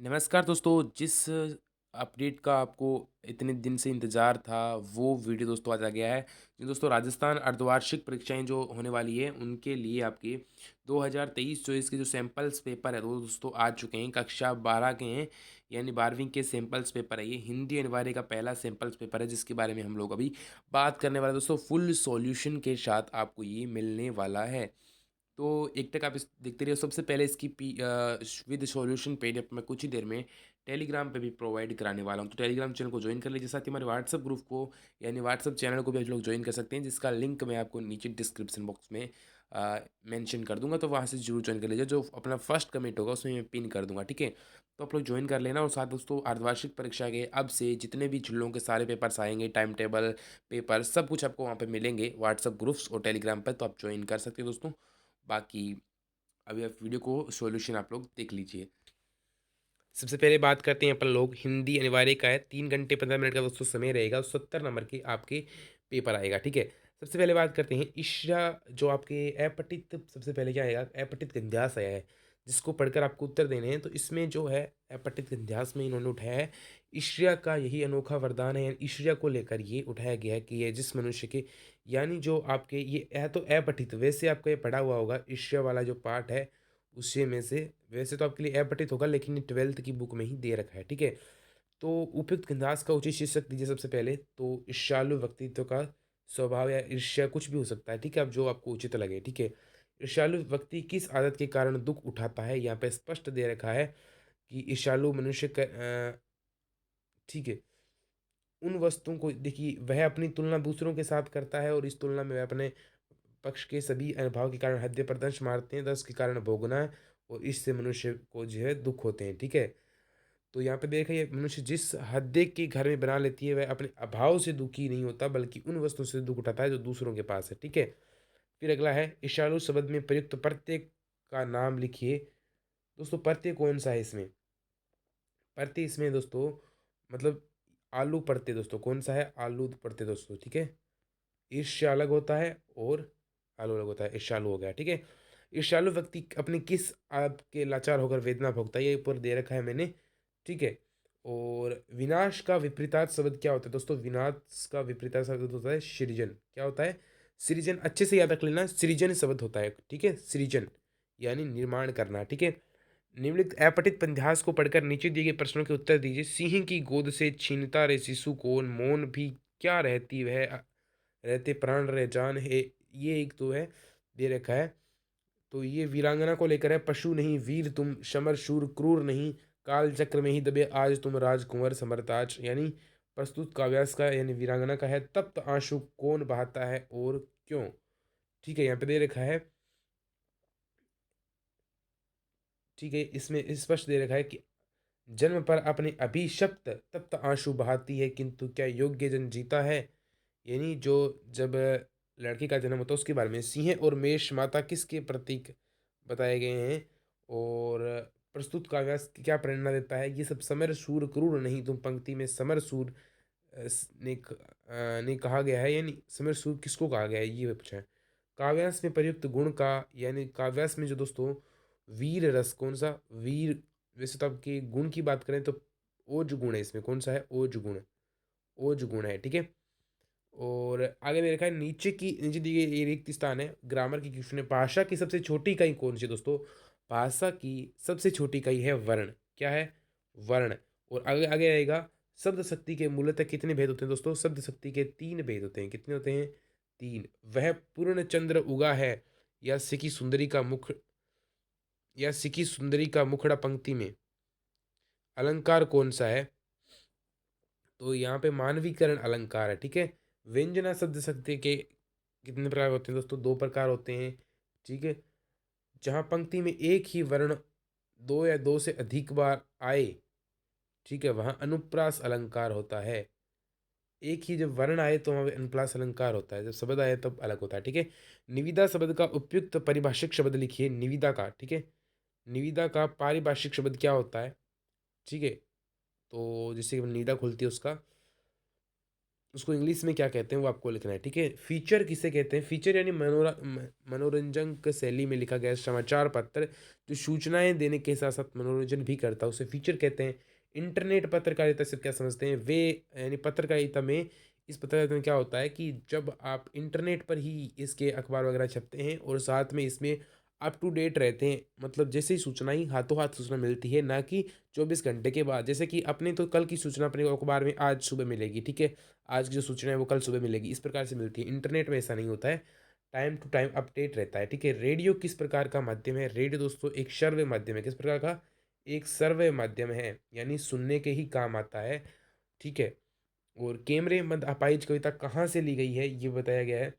नमस्कार दोस्तों, जिस अपडेट का आपको इतने दिन से इंतज़ार था, वो वीडियो दोस्तों आज आ गया है। जी दोस्तों, राजस्थान अर्धवार्षिक परीक्षाएँ जो होने वाली है, उनके लिए आपके 2023-24 के जो सैंपल्स पेपर है, वो दोस्तों आ चुके हैं। कक्षा 12 के हैं, यानी 12वीं के सैंपल्स पेपर है ये। हिंदी अनिवार्य का पहला सैंपल्स पेपर है, जिसके बारे में हम लोग अभी बात करने वाले हैं दोस्तों। फुल सॉल्यूशन के साथ आपको ये मिलने वाला है। तो एक तक आप इस देखते रहिए। सबसे पहले इसकी विद सॉल्यूशन पीडीएफ मैं कुछ ही देर में टेलीग्राम पे भी प्रोवाइड कराने वाला हूँ, तो टेलीग्राम चैनल को ज्वाइन कर लीजिए। साथ ही हमारे व्हाट्सअप ग्रुप को यानी व्हाट्सअप चैनल को भी आप लोग ज्वाइन कर सकते हैं, जिसका लिंक मैं आपको नीचे डिस्क्रिप्शन बॉक्स में मेंशन कर दूंगा, तो वहाँ से जरूर ज्वाइन कर लीजिए। जो अपना फर्स्ट कमेंट होगा उसमें मैं पिन कर दूंगा, ठीक है। तो आप लोग ज्वाइन कर लेना। और साथ दोस्तों, अर्धवार्षिक परीक्षा के अब से जितने भी जिलों के सारे पेपर्स आएंगे, टाइम टेबल, पेपर, सब कुछ आपको वहाँ पे मिलेंगे व्हाट्सअप ग्रुप्स और टेलीग्राम पर, तो आप ज्वाइन कर सकते हैं दोस्तों। बाकी अभी आप वीडियो को सॉल्यूशन आप लोग देख लीजिए। सबसे पहले बात करते हैं अपन लोग। हिंदी अनिवार्य का है, 3 घंटे 15 मिनट का दोस्तों समय रहेगा। 70 नंबर के आपके पेपर आएगा, ठीक है। सबसे पहले बात करते हैं ईशा, जो आपके अपठित, सबसे पहले क्या आएगा, अपठित गद्यांश आया है, जिसको पढ़कर आपको उत्तर देने हैं। तो इसमें जो है अपठित गद्यांश में इन्होंने उठाया है ईश्वरिया का यही अनोखा वरदान है। यानी ईश्वरिया को लेकर ये उठाया गया है कि ये जिस मनुष्य के, यानी जो आपके ये है तो अपठित, वैसे आपको ये पढ़ा हुआ होगा ईश्वरिया वाला जो पार्ट है, उसी में से। वैसे तो आपके लिए अपठित होगा, लेकिन ये 12th की बुक में ही दे रखा है, ठीक है। तो उपयुक्त गंधास का उचित शीर्षक दीजिए सबसे पहले। तो ईर्ष्यालु व्यक्तित्व का स्वभाव या ईर्ष्या कुछ भी हो सकता है, ठीक है, अब जो आपको उचित लगे, ठीक है। ईर्ष्यालु व्यक्ति किस आदत के कारण दुख उठाता है, यहाँ पे स्पष्ट दे रखा है कि ईर्ष्यालु मनुष्य का ठीक है, उन वस्तुओं को देखिए, वह अपनी तुलना दूसरों के साथ करता है और इस तुलना में वह अपने पक्ष के सभी अनुभाव के कारण हृदय पर दंश मारते हैं, दस के कारण भोगना है, और इससे मनुष्य को जो है दुख होते हैं, ठीक है। तो यहाँ पे देखा, ये मनुष्य जिस हृदय के घर में बना लेती है, वह अपने अभाव से दुखी नहीं होता, बल्कि उन वस्तुओं से दुख उठाता है जो दूसरों के पास है, ठीक है। फिर अगला है ईशालु शब्द में प्रयुक्त प्रत्यय का नाम लिखिए। दोस्तों प्रत्यय कौन सा है इसमें? प्रत्यय इसमें दोस्तों मतलब आलू प्रत्यय, दोस्तों कौन सा है? आलू प्रत्यय दोस्तों, ठीक है। ईर्ष्या अलग होता है और आलू अलग होता है, ईर्ष्यालु हो गया, ठीक है। ईर्ष्यालु व्यक्ति अपने किस आपके लाचार होकर वेदना भोगता है, ये ऊपर दे रखा है मैंने, ठीक है। और विनाश का विपरीतार्थ शब्द क्या होता है दोस्तों? विनाश का विपरीतार्थ शब्द होता है सृजन। क्या होता है? सृजन। अच्छे से याद रख लेना, सृजन शब्द होता है, ठीक है। सृजन यानी निर्माण करना, ठीक है। निम्नलिखित अपठित पंद्यास को पढ़कर नीचे दिए गए प्रश्नों के उत्तर दीजिए। सिंह की गोद से छीनता रे शिशु को, मौन भी क्या रहती वह, रहते प्राण रह जान है, ये एक तो है, दे रखा है। तो ये वीरांगना को लेकर है। पशु नहीं वीर तुम, समर शूर क्रूर नहीं, काल चक्र में ही दबे आज तुम राजकुंवर समरताज। यानी प्रस्तुत काव्यास का, यानी वीरांगना का है। तप्त आंसू कौन बहाता है और क्यों, ठीक है, यहाँ पे दे रखा है, ठीक है। इसमें स्पष्ट दे रखा है कि जन्म पर अपने अभिशप्त तप्त आंसू बहाती है, किंतु क्या योग्य जन जीता है। यानी जो जब लड़के का जन्म होता है उसके बारे में। सिंह और मेष माता किसके प्रतीक बताए गए हैं, और प्रस्तुत काव्यास की क्या प्रेरणा देता है? ये सब समर सूर क्रूर नहीं तुम पंक्ति में समर सूर ने कहा गया है, यानी समर सूर किसको कहा गया है, ये पूछा है। काव्यास में प्रयुक्त गुण का, यानी काव्यास में जो दोस्तों वीर रस, कौन सा वीर, वैसे तो आपके गुण की बात करें तो ओज गुण है इसमें। कौन सा है? ओज गुण, ओज गुण है, ठीक है। और आगे में लिखा है नीचे दी गई ये रिक्त स्थान है। ग्रामर की क्वेश्चन है, भाषा की सबसे छोटी इकाई कौन सी है दोस्तों? भाषा की सबसे छोटी इकाई है वर्ण। क्या है? वर्ण। और आगे आगे आएगा, शब्द शक्ति के मूलतः कितने भेद होते हैं दोस्तों? शब्द शक्ति के 3 भेद होते हैं। कितने होते हैं? 3। वह पूर्ण चंद्र उगा है, या सिकी सुंदरी का मुख, या सिकी सुंदरी का मुखड़ा पंक्ति में अलंकार कौन सा है? तो यहाँ पे मानवीकरण अलंकार है, ठीक है। व्यंजना शब्द शक्ति के कितने प्रकार होते हैं दोस्तों? 2 प्रकार होते हैं, ठीक है। जहाँ पंक्ति में एक ही वर्ण दो या दो से अधिक बार आए, ठीक है, वहाँ अनुप्रास अलंकार होता है। एक ही जब वर्ण आए तो वहाँ पे अनुप्रास अलंकार होता है, जब शब्द आए तब अलग होता है, ठीक है। निविदा शब्द का उपयुक्त परिभाषिक शब्द लिखिए। निविदा का, ठीक है, निविदा का पारिभाषिक शब्द क्या होता है, ठीक है। तो जैसे कि निविदा खुलती है उसका, उसको इंग्लिश में क्या कहते हैं वो आपको लिखना है, ठीक है। फीचर किसे कहते हैं? फीचर यानी मनोरंजन की शैली में लिखा गया समाचार पत्र जो सूचनाएं देने के साथ साथ मनोरंजन भी करता है, उसे फीचर कहते हैं। इंटरनेट पत्रकारिता से क्या समझते हैं? वे यानी पत्रकारिता में, इस पत्रकारिता में क्या होता है कि जब आप इंटरनेट पर ही इसके अखबार वगैरह छपते हैं और साथ में इसमें अप टू डेट रहते हैं, मतलब जैसे ही सूचना ही हाथों हाथ सूचना मिलती है, ना कि 24 घंटे के बाद। जैसे कि अपने तो कल की सूचना अपने अखबार में आज सुबह मिलेगी, ठीक है। आज की जो सूचना है वो कल सुबह मिलेगी, इस प्रकार से मिलती है। इंटरनेट में ऐसा नहीं होता है, टाइम टू टाइम अपडेट रहता है, ठीक है। रेडियो किस प्रकार का माध्यम है? रेडियो दोस्तों एक श्रव्य माध्यम है। किस प्रकार का? एक श्रव्य माध्यम है, यानी सुनने के ही काम आता है, ठीक है। और कैमरे मद अपाइज कविता कहाँ से ली गई है ये बताया गया है।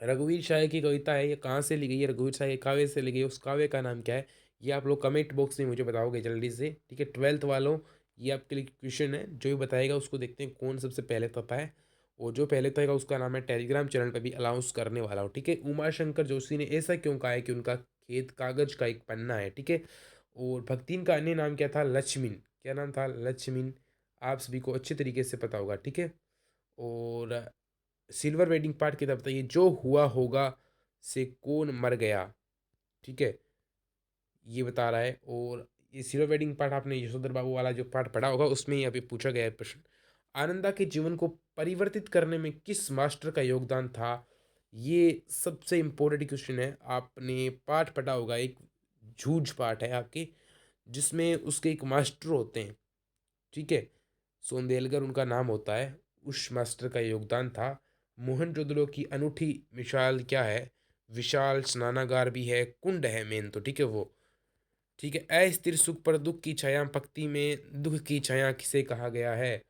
रघुवीर शाह की कविता है, ये कहाँ से ली गई है? रघुवीर शाह के काव्य से ली गई है, उस काव्य का नाम क्या है? ये आप लोग कमेंट बॉक्स में मुझे बताओगे जल्दी से, ठीक है। 12th वालों, ये आपके लिए क्वेश्चन है, जो भी बताएगा उसको देखते हैं कौन सबसे पहले पता है। और जो पहले बताएगा उसका नाम मैं टेलीग्राम चैनल पर भी अनाउंस करने वाला हूँ, ठीक है। उमा शंकर जोशी ने ऐसा क्यों कहा है कि उनका खेत कागज का एक पन्ना है, ठीक है। और भक्तिन का अन्य नाम क्या था? लक्ष्मीन। क्या नाम था? लक्ष्मीन। आप सभी को अच्छे तरीके से पता होगा, ठीक है। और सिल्वर वेडिंग पार्ट की तरफ बताइए, जो हुआ होगा से कौन मर गया, ठीक है, ये बता रहा है। और ये सिल्वर वेडिंग पार्ट आपने यशोधर बाबू वाला जो पार्ट पढ़ा होगा, उसमें ही अभी पूछा गया है प्रश्न। आनंदा के जीवन को परिवर्तित करने में किस मास्टर का योगदान था? ये सबसे इम्पोर्टेंट क्वेश्चन है। आपने पाठ पढ़ा होगा, एक जूझ पाठ है आपके, जिसमें उसके एक मास्टर होते हैं, ठीक है। सोंदेलकर उनका नाम होता है। उस मास्टर का योगदान था। मोहनजोदड़ो की अनूठी मिसाल क्या है? विशाल स्नानागार भी है, कुंड है मेन तो, ठीक है वो, ठीक है। अस्थिर सुख पर दुख की छाया, पंक्ति में दुख की छाया किसे कहा गया है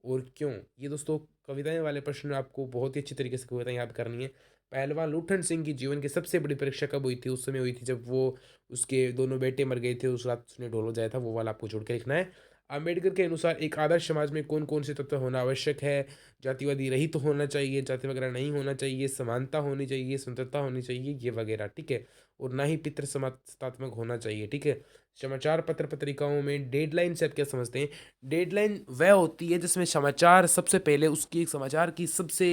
और क्यों? ये दोस्तों कविताएं वाले प्रश्न आपको बहुत ही अच्छी तरीके से कविताएं याद करनी है। पहलवान लूठन सिंह की जीवन की सबसे बड़ी परीक्षा कब हुई थी? उस समय हुई थी जब वो, उसके दोनों बेटे मर गए थे, उस रात उसने ढोल बजाया था, वो वाला आपको जोड़ के लिखना है। अम्बेडकर के अनुसार एक आदर्श समाज में कौन कौन से तत्व होना आवश्यक है? जातिवादी रहित तो होना चाहिए, जाति वगैरह नहीं होना चाहिए, समानता होनी चाहिए, स्वतंत्रता होनी चाहिए, ये वगैरह, ठीक है। और ना ही पितृ समात्मक होना चाहिए, ठीक है। समाचार पत्र पत्रिकाओं में डेडलाइन से आप क्या समझते हैं? डेडलाइन वह होती है जिसमें समाचार सबसे पहले, उसकी एक समाचार की सबसे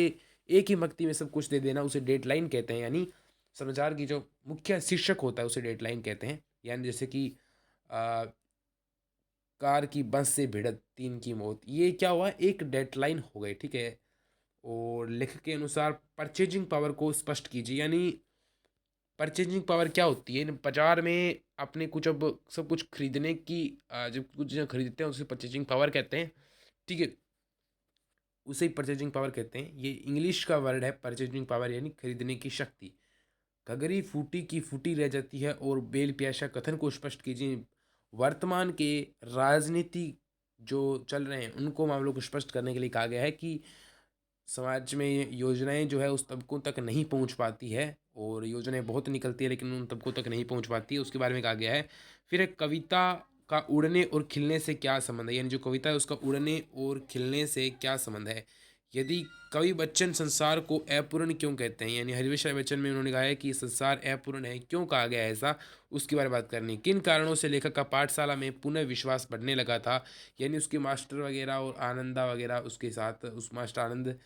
एक ही पंक्ति में सब कुछ दे देना, उसे डेडलाइन कहते हैं। यानी समाचार की जो मुख्य शीर्षक होता है उसे डेडलाइन कहते हैं। यानी जैसे कि आ, कार की बस से भिड़त, तीन की मौत, ये क्या हुआ? एक डेडलाइन हो गई, ठीक है। और लेखक के अनुसार परचेजिंग पावर को स्पष्ट कीजिए। यानी परचेजिंग पावर क्या होती है? बाजार में अपने कुछ, अब सब कुछ खरीदने की, जब कुछ चीज़ें खरीदते हैं उसे परचेजिंग पावर कहते हैं, ठीक है। उसे ही परचेजिंग पावर कहते हैं। ये इंग्लिश का वर्ड है परचेजिंग पावर, यानी खरीदने की शक्ति। घगरी फूटी की फूटी रह जाती है और बेल प्याशा कथन को स्पष्ट कीजिए। वर्तमान के राजनीति जो चल रहे हैं उनको, मामलों को स्पष्ट करने के लिए कहा गया है कि समाज में योजनाएं जो है उस तबकों तक नहीं पहुंच पाती है, और योजनाएं बहुत निकलती है लेकिन उन तबकों तक नहीं पहुंच पाती है, उसके बारे में कहा गया है। फिर एक कविता का उड़ने और खिलने से क्या संबंध है? यानी जो कविता है उसका उड़ने और खिलने से क्या संबंध है? यदि कवि बच्चन संसार को अपूर्ण क्यों कहते हैं? यानी हरिवंश राय बच्चन में उन्होंने कहा है कि संसार अपूर्ण है, क्यों कहा गया है ऐसा, उसके बारे में बात करनी। किन कारणों से लेखक का पाठशाला में पुनः विश्वास बढ़ने लगा था? यानी उसके मास्टर वगैरह और आनंदा वगैरह, उसके साथ उस मास्टर आनंद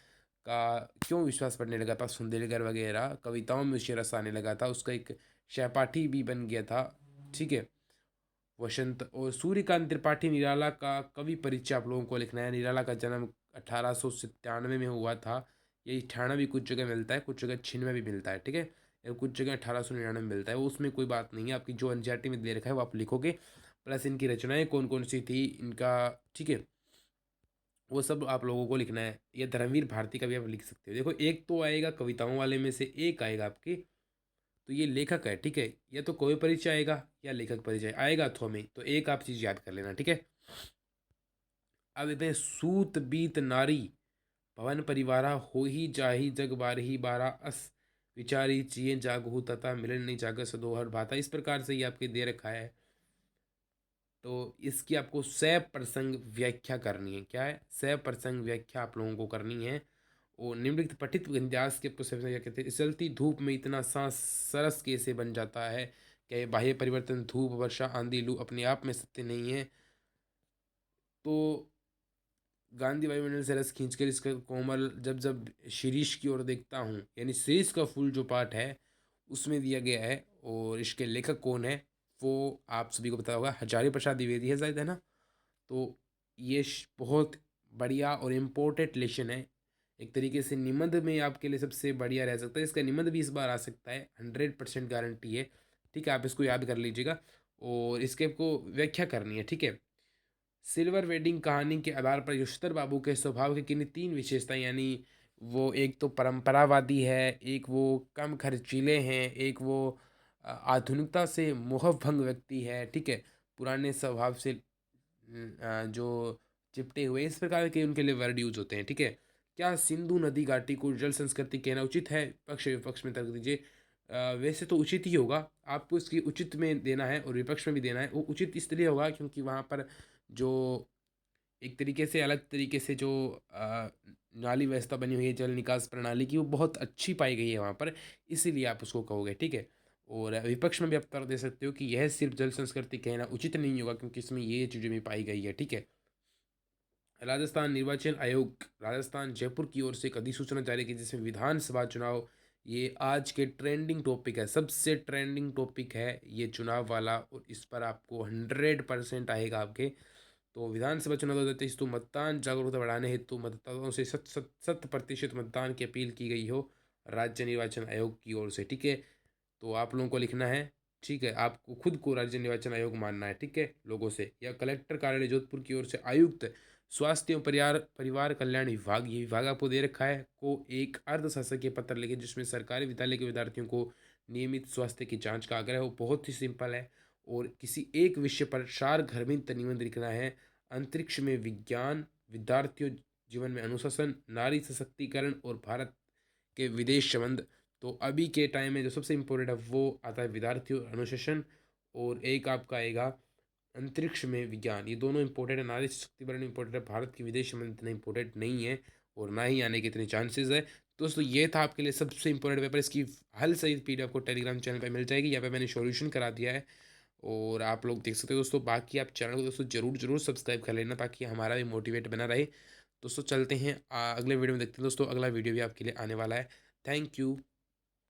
का क्यों विश्वास बढ़ने लगा था? सुंदरगर वगैरह कविताओं में उसे रस आने लगा था, उसका एक सहपाठी भी बन गया था, ठीक है। वसंत और सूर्यकांत त्रिपाठी निराला का कवि परिचय आप लोगों को लिखना है। निराला का जन्म 1897 में हुआ था। ये 98 भी कुछ जगह मिलता है, कुछ जगह 96 भी मिलता है, ठीक है। या कुछ जगह 1899 में मिलता है, वो उसमें कोई बात नहीं है। आपकी जो एनसीईआरटी में दे रखा है वो आप लिखोगे, प्लस इनकी रचनाएं कौन कौन सी थी इनका, ठीक है, वो सब आप लोगों को लिखना है। या धर्मवीर भारती का भी आप लिख सकते हो। देखो एक तो आएगा कविताओं वाले में से, एक आएगा आपके, तो ये लेखक है, ठीक है। या तो कवि परिचय आएगा या लेखक परिचय आएगा, अथवा में तो एक आप चीज़ याद कर लेना, ठीक है। अब देते हैं सूत बीत नारी भवन परिवारा हो ही जाही जग बारही बारा अस विचारी चिए जागहु तथा मिलन नहीं जागर सदोहर भाता, इस प्रकार से ये आपके दे रखा है। तो इसकी आपको सह प्रसंग व्याख्या करनी है। क्या है? सह प्रसंग व्याख्या आप लोगों को करनी है। और निम्नलिखित पठित विन्यास के प्रश्न क्या कहते हैं? चलती धूप में इतना सांस सरस कैसे बन जाता है? क्या ये बाह्य परिवर्तन, धूप, वर्षा, आंधी, लू अपने आप में सत्य नहीं है? तो गांधी वायुमंडल से रस खींचकर इसका कोमल जब जब शीरीष की ओर देखता हूँ, यानी शीरीष का फूल जो पार्ट है उसमें दिया गया है। और इसके लेखक कौन है वो आप सभी को पता होगा, हजारी प्रसाद द्विवेदी है शायद, है ना। तो ये बहुत बढ़िया और इम्पोर्टेंट लेसन है। एक तरीके से निबंध में आपके लिए सबसे बढ़िया रह सकता है, इसका निबंध भी इस बार आ सकता है, 100% गारंटी है। ठीक है, आप इसको याद कर लीजिएगा और इसके आपको व्याख्या करनी है। ठीक है, सिल्वर वेडिंग कहानी के आधार पर युष्तर बाबू के स्वभाव की किन्हीं तीन विशेषताएं, यानी वो एक तो परंपरावादी है, एक वो कम खर्चीले हैं, एक वो आधुनिकता से मोहभंग व्यक्ति है। ठीक है, पुराने स्वभाव से जो चिपटे हुए, इस प्रकार के उनके लिए वर्ड यूज होते हैं। ठीक है, क्या सिंधु नदी घाटी को जल संस्कृति कहना उचित है? पक्ष विपक्ष में तर्क दीजिए। वैसे तो उचित ही होगा, आपको इसकी उचित में देना है और विपक्ष में भी देना है। वो उचित इसलिए होगा क्योंकि वहाँ पर जो एक तरीके से अलग तरीके से जो नाली व्यवस्था बनी हुई है जल निकास प्रणाली की, वो बहुत अच्छी पाई गई है वहाँ पर, इसीलिए आप उसको कहोगे। ठीक है, और विपक्ष में भी आप तर्क दे सकते हो कि यह सिर्फ जल संस्कृति कहना उचित नहीं होगा क्योंकि इसमें ये चीज़ें भी पाई गई है। ठीक है, राजस्थान निर्वाचन आयोग राजस्थान जयपुर की ओर से एक अधिसूचना जारी की जिसमें विधानसभा चुनाव, ये आज के ट्रेंडिंग टॉपिक है, सबसे ट्रेंडिंग टॉपिक है ये चुनाव वाला, और इस पर आपको 100% आएगा आपके। तो विधानसभा चुनाव 2023 तो मतदान जागरूकता बढ़ाने हेतु मतदाताओं से 100% मतदान की अपील की गई हो राज्य निर्वाचन आयोग की ओर से। ठीक है, तो आप लोगों को लिखना है। ठीक है, आपको खुद को राज्य निर्वाचन आयोग मानना है। ठीक है, लोगों से, या कलेक्टर कार्यालय जोधपुर की ओर से आयुक्त स्वास्थ्य एवं परिवार परिवार कल्याण विभाग, ये विभाग आपको दे रखा है, को एक अर्धशासकीय पत्र लिखे जिसमें सरकारी विद्यालय के विद्यार्थियों को नियमित स्वास्थ्य की जांच का आग्रह हो। बहुत ही सिंपल है, और किसी एक विषय पर सारगर्भित निबंध लिखना है। अंतरिक्ष में विज्ञान, विद्यार्थियों जीवन में अनुशासन, नारी सशक्तिकरण और भारत के विदेश संबंध। तो अभी के टाइम में जो सबसे इम्पोर्टेंट है वो आता है विद्यार्थियों अनुशासन, और एक आपका आएगा अंतरिक्ष में विज्ञान। ये दोनों इंपॉर्टेंट है, नारी सशक्तिकरण इंपॉर्टेंट है, भारत के विदेश संबंध इतना इंपॉर्टेंट नहीं है और ना ही आने के इतने चांसेस है। दोस्तों ये था आपके लिए सबसे इंपॉर्टेंट पेपर, इसकी हल सहित पीडीएफ आपको टेलीग्राम चैनल पर मिल जाएगी, यहाँ पे मैंने सॉल्यूशन करा दिया है और आप लोग देख सकते हो दोस्तों। बाकी आप चैनल को दोस्तों जरूर जरूर सब्सक्राइब कर लेना ताकि हमारा भी मोटिवेट बना रहे। दोस्तों चलते हैं अगले वीडियो में, देखते हैं दोस्तों, अगला वीडियो भी आपके लिए आने वाला है। Thank you.